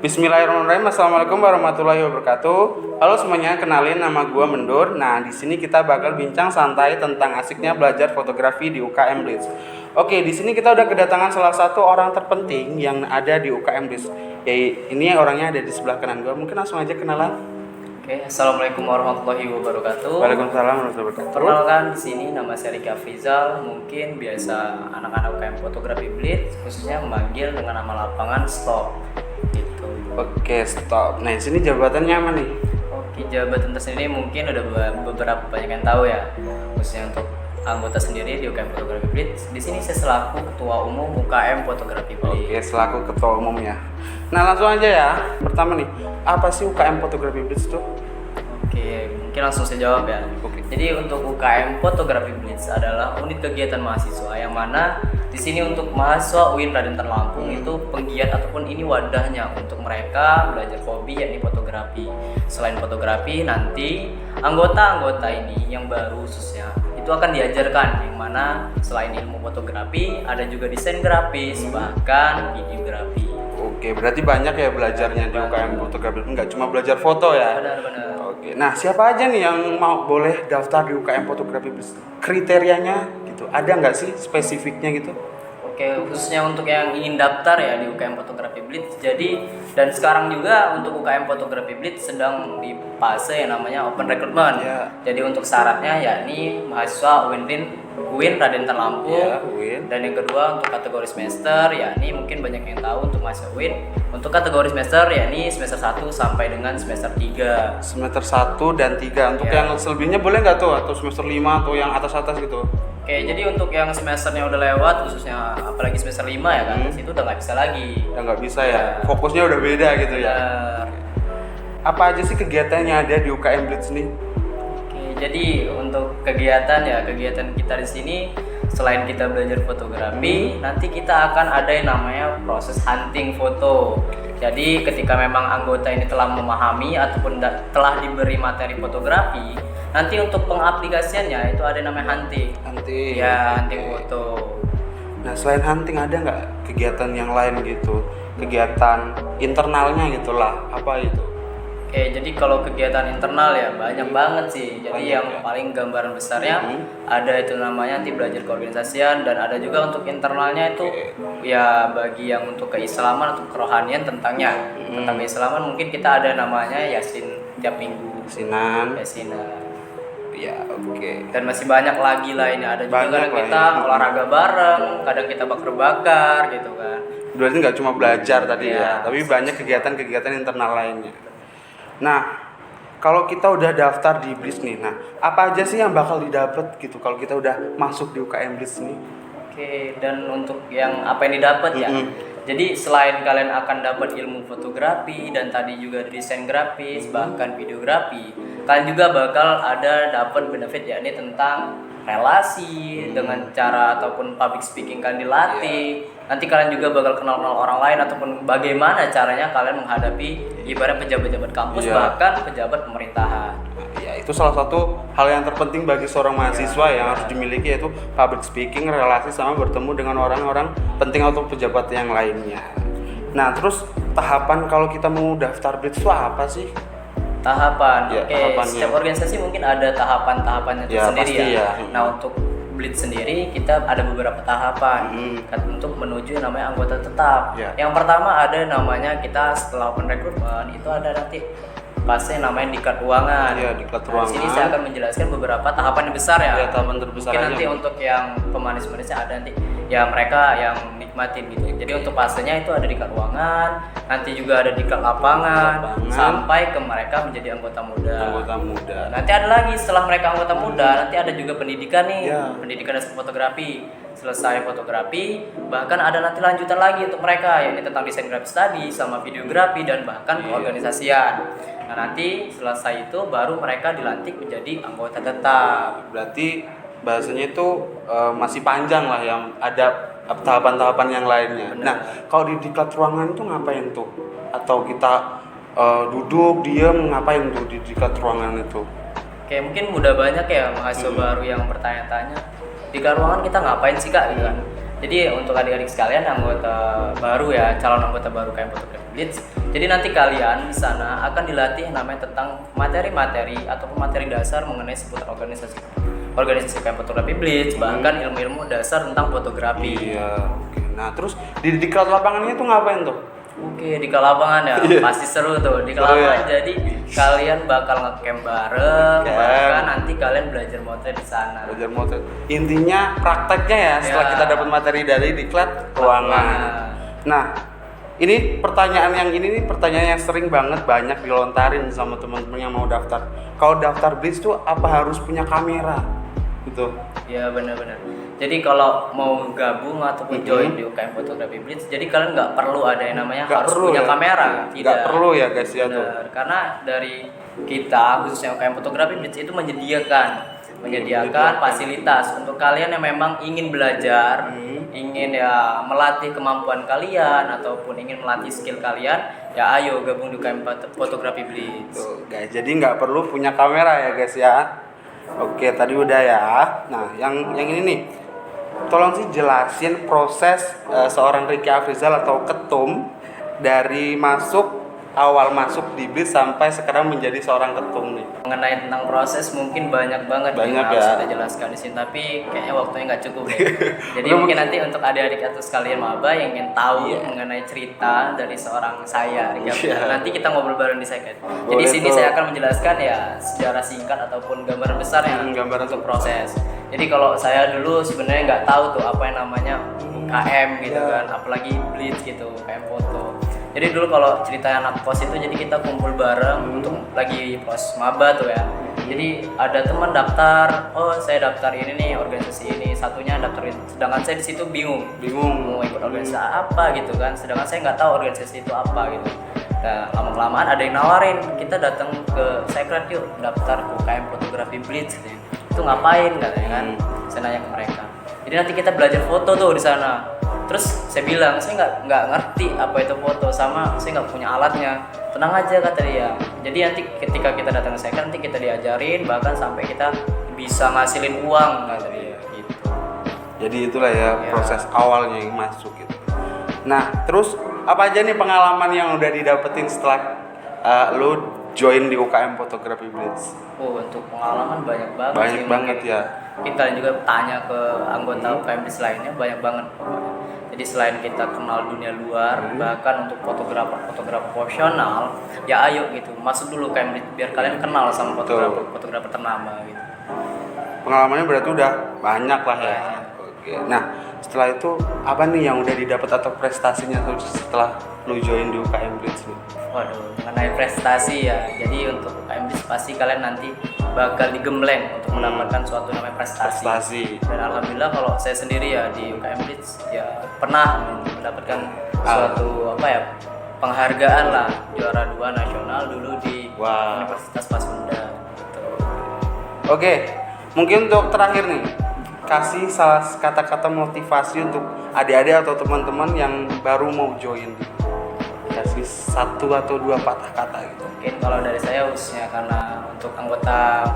Bismillahirrahmanirrahim. Assalamualaikum warahmatullahi wabarakatuh. Halo semuanya, kenalin nama gua Mendur. Nah, di sini kita bakal bincang santai tentang asiknya belajar fotografi di UKM Blitz. Oke, di sini kita udah kedatangan salah satu orang terpenting yang ada di UKM Blitz. Ya, ini orangnya ada di sebelah kanan gua. Mungkin langsung aja kenalan. Oke, assalamualaikum warahmatullahi wabarakatuh. Waalaikumsalam warahmatullahi wabarakatuh. Perkenalkan, di sini nama saya Rika Frizal. Mungkin biasa anak-anak UKM Fotografi Blitz khususnya memanggil dengan nama lapangan Stop. Gitu. Oke, stop. Nah, di sini jabatannya apa nih? Oke, jabatan tersendiri mungkin udah beberapa banyak yang tahu ya. Khususnya untuk anggota sendiri di UKM Fotografi Blitz. Di sini saya selaku Ketua Umum UKM Fotografi Blitz. Oke, selaku ketua umum ya. Nah, langsung aja ya. Pertama nih, apa sih UKM Fotografi Blitz itu? Oke, mungkin langsung saya jawab ya. Oke. Jadi untuk UKM Fotografi Blitz adalah unit kegiatan mahasiswa yang mana di sini untuk mahasiswa UIN Raden Lampung itu penggiat ataupun ini wadahnya untuk mereka belajar hobi yakni fotografi. Selain fotografi, nanti anggota-anggota ini yang baru khususnya itu akan diajarkan yang mana selain ilmu fotografi ada juga desain grafis bahkan videografi. Oke, berarti banyak ya belajarnya di UKM Fotografi, nggak cuma belajar foto ya? Benar-benar. Oke, nah siapa aja nih yang mau boleh daftar di UKM Fotografi? Kriterianya gitu, ada nggak sih spesifiknya gitu? Oke, khususnya untuk yang ingin daftar ya di UKM Fotografi Blitz. Jadi dan sekarang juga untuk UKM Fotografi Blitz sedang di fase yang namanya open recruitment. Ya. Jadi untuk syaratnya yakni mahasiswa UIN Raden Lampung. Ya, UIN. Dan yang kedua untuk kategori semester yakni mungkin banyak yang tahu untuk mahasiswa UIN. Untuk kategori semester yakni semester 1 sampai dengan semester 3. Semester 1 dan 3. Untuk Ya. yang selebihnya boleh nggak tuh? Atau semester 5 atau yang atas-atas gitu? Oke, jadi untuk yang semesternya udah lewat khususnya apalagi semester 5 ya kan, itu udah nggak bisa lagi. Udah nggak bisa ya? Ya. Fokusnya udah beda gitu ya? Benar. Apa aja sih kegiatannya ada di UKM Blitz nih? Oke, jadi untuk kegiatan kita di sini selain kita belajar fotografi, nanti kita akan ada yang namanya proses hunting foto. Jadi ketika memang anggota ini telah memahami ataupun telah diberi materi fotografi, nanti untuk pengaplikasiannya itu ada yang namanya hunting. Hunting. Ya, hunting foto. Nah, selain hunting ada nggak kegiatan yang lain gitu? Kegiatan internalnya gitulah, apa itu? Oke, jadi kalau kegiatan internal ya banyak banget sih. Jadi Banyak yang ya? paling gambaran besarnya ada itu namanya nanti belajar keorganisasian dan ada juga untuk internalnya itu ya bagi yang untuk keislaman atau kerohanian tentangnya. Tentang keislaman mungkin kita ada namanya Yasin tiap minggu. Sinan. Yasinan. Ya, oke. Dan masih banyak lagi lainnya. Ada juga Banyak kadang lah kita ya. olahraga bareng, kadang kita bakar-bakar gitu kan. Berarti nggak cuma belajar tadi ya, Ya. tapi banyak kegiatan-kegiatan internal lainnya. Nah, kalau kita udah daftar di Blitz nih, nah apa aja sih yang bakal didapat gitu kalau kita udah masuk di UKM Blitz nih? Oke, dan untuk yang apa yang didapat ya. Jadi selain kalian akan dapat ilmu fotografi dan tadi juga desain grafis bahkan videografi, kalian juga bakal ada dapat benefit yakni tentang relasi dengan cara ataupun public speaking kalian dilatih. Nanti kalian juga bakal kenal-kenal orang lain ataupun bagaimana caranya kalian menghadapi ibarat pejabat-pejabat kampus bahkan pejabat pemerintahan. Ya, itu salah satu hal yang terpenting bagi seorang mahasiswa yang harus dimiliki, yaitu public speaking, relasi sama bertemu dengan orang-orang penting atau pejabat yang lainnya. Nah, terus tahapan kalau kita mau daftar Blitz itu apa sih? Tahapan, Ya, oke. tahapannya. Setiap organisasi mungkin ada tahapan-tahapannya Ya, sendiri pasti ya. ya. Nah untuk Blitz sendiri kita ada beberapa tahapan kan untuk menuju yang namanya anggota tetap. Ya. Yang pertama ada namanya kita setelah open recruitment itu ada nanti fase namanya diklat ruangan. Ya, diklat Nah, di sini ruangan. saya akan menjelaskan beberapa tahapan yang besar ya. Ya, tahapan terbesar Mungkin aja. nanti untuk yang pemanis-manisnya ada nanti ya mereka yang nikmatin gitu. Jadi untuk fasenya itu ada diklat ruangan, nanti juga ada diklat lapangan, sampai ke mereka menjadi anggota muda. Anggota muda. Nanti ada lagi setelah mereka anggota muda, nanti ada juga pendidikan nih, Ya. pendidikan dasar fotografi. Selesai fotografi, bahkan ada nanti lanjutan lagi untuk mereka, yakni tentang desain grafis tadi, sama videografi dan bahkan keorganisasian. Nah nanti selesai itu baru mereka dilantik menjadi anggota tetap. Berarti bahasanya itu masih panjang lah, yang ada tahapan-tahapan yang lainnya. Benar. Nah, kalau di diklat ruangan itu ngapain tuh? Atau kita duduk diam ngapain tuh di diklat ruangan itu? Oke, mungkin udah banyak ya mahasiswa baru yang bertanya-tanya di ruangan kita ngapain sih kak gitu kan. Jadi untuk adik-adik sekalian anggota baru ya, calon anggota baru UKM Fotografi Blitz. Jadi nanti kalian di sana akan dilatih namanya tentang materi-materi ataupun materi dasar mengenai seputar organisasi UKM Fotografi Blitz, bahkan ilmu-ilmu dasar tentang fotografi. Iya, oke. Nah, terus di diklat lapangannya tuh ngapain tuh? Oke, di lapangan ya, pasti seru tuh di lapangan. Jadi kalian bakal ngecamp bareng, bahkan nanti kalian belajar motret di sana. Belajar motret. Intinya prakteknya ya, setelah kita dapat materi dari diklat ruangan. Nah, ini pertanyaan yang pertanyaan yang sering banget banyak dilontarin sama teman-teman yang mau daftar. Kalau daftar Blitz tuh apa harus punya kamera? Gitu. Ya benar-benar. Jadi kalau mau gabung ataupun join di UKM Fotografi Blitz, jadi kalian nggak perlu ada yang namanya harus punya kamera. Nggak perlu ya guys ya tuh. Karena dari kita khususnya UKM Fotografi Blitz itu menyediakan fasilitas untuk kalian yang memang ingin belajar, ingin ya melatih kemampuan kalian ataupun ingin melatih skill kalian, ya ayo gabung di UKM Fotografi Blitz. Tuh, guys, jadi nggak perlu punya kamera ya guys ya. Oke, tadi udah ya. Nah, yang ini nih, tolong sih jelasin proses seorang Ricky Afrizal atau ketum dari awal masuk di Blitz sampai sekarang menjadi seorang ketum nih. Mengenai tentang proses mungkin banyak banget yang harus kita jelaskan di sini, tapi kayaknya waktunya nggak cukup ya. Jadi mungkin nanti untuk adik-adik atau sekalian maba yang ingin tahu mengenai cerita dari seorang saya, nanti kita ngobrol bareng di second. Jadi sini saya akan menjelaskan ya sejarah singkat ataupun gambaran besar yang untuk proses. Jadi kalau saya dulu sebenarnya nggak tahu tuh apa yang namanya UKM gitu kan, apalagi Blitz gitu, UKM foto. Jadi dulu kalau ceritanya anak kos itu, jadi kita kumpul bareng untuk lagi pos maba tuh ya. Jadi ada teman daftar, oh saya daftar ini nih organisasi ini, satunya daftar ini. Sedangkan saya di situ bingung mau ikut organisasi apa gitu kan. Sedangkan saya nggak tahu organisasi itu apa gitu. Nah lama kelamaan ada yang nawarin, kita datang ke Secret yuk daftar UKM Fotografi Blitz gitu. Itu ngapain katanya kan? Saya nanya ke mereka. Jadi nanti kita belajar foto tuh di sana. Terus saya bilang, saya nggak ngerti apa itu foto, sama saya nggak punya alatnya. Tenang aja kata dia. Jadi nanti ketika kita datang ke Secret, nanti kita diajarin, bahkan sampai kita bisa ngasilin uang kata dia gitu. Jadi itulah ya proses awalnya yang masuk gitu. Nah terus apa aja nih pengalaman yang udah didapetin setelah lu join di UKM Fotografi Blitz? Oh untuk pengalaman banyak banget. Banyak banget ya. Kita juga tanya ke anggota UKM Blitz lainnya banyak banget pokoknya. Jadi selain kita kenal dunia luar, bahkan untuk fotografer profesional, ya ayo gitu masuk dulu UKM Blitz biar kalian kenal sama fotografer ternama gitu. Pengalamannya berarti udah banyak lah ya. Oke. Nah setelah itu apa nih yang udah didapat atau prestasinya setelah lu join di UKM Blitz nih? Waduh, mengenai prestasi ya. Jadi untuk UKM Blitz pasti kalian nanti bakal digembleng untuk mendapatkan suatu namanya prestasi. Dan alhamdulillah kalau saya sendiri ya di UKM Blitz ya pernah mendapatkan suatu penghargaan lah, juara 2 nasional dulu di Universitas Pasundan gitu. Oke, mungkin untuk terakhir nih, kasih salah kata-kata motivasi untuk adik-adik atau teman-teman yang baru mau join. Kasih 1 atau 2 patah kata gitu. Mungkin kalau dari saya khususnya karena untuk anggota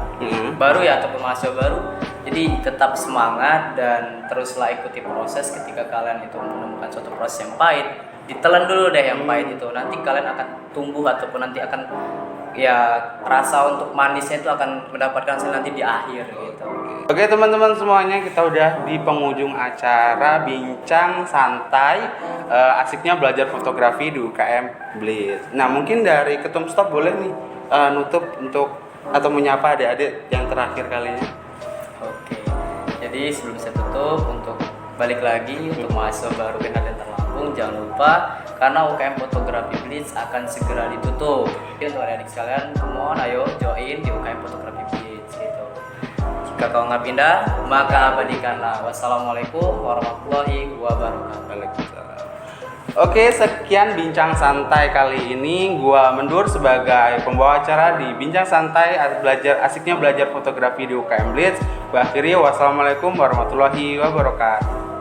baru ya ataupun mahasiswa baru, jadi tetap semangat dan teruslah ikuti proses. Ketika kalian itu menemukan suatu proses yang pahit, ditelan dulu deh yang pahit itu, nanti kalian akan tumbuh ataupun nanti akan ya rasa untuk manisnya itu akan mendapatkan hasil nanti di akhir gitu. Oke teman-teman semuanya, kita udah di penghujung acara bincang santai asiknya belajar fotografi di UKM Blitz. Nah mungkin dari Ketum Staf boleh nih nutup untuk atau menyapa adik-adik yang terakhir kalinya. Oke, jadi sebelum saya tutup, untuk balik lagi untuk mahasiswa baru dan Lampung, jangan lupa karena UKM Fotografi Blitz akan segera ditutup. Jadi untuk adik-adik sekalian, mohon ayo join di UKM Fotografi Blitz gitu. Jika kau nggak pindah, maka abadikanlah. Wassalamualaikum warahmatullahi wabarakatuh. Oke, sekian bincang santai kali ini. Gua Mendur sebagai pembawa acara di bincang santai asiknya belajar fotografi di UKM Blitz. Wassalamualaikum warahmatullahi wabarakatuh.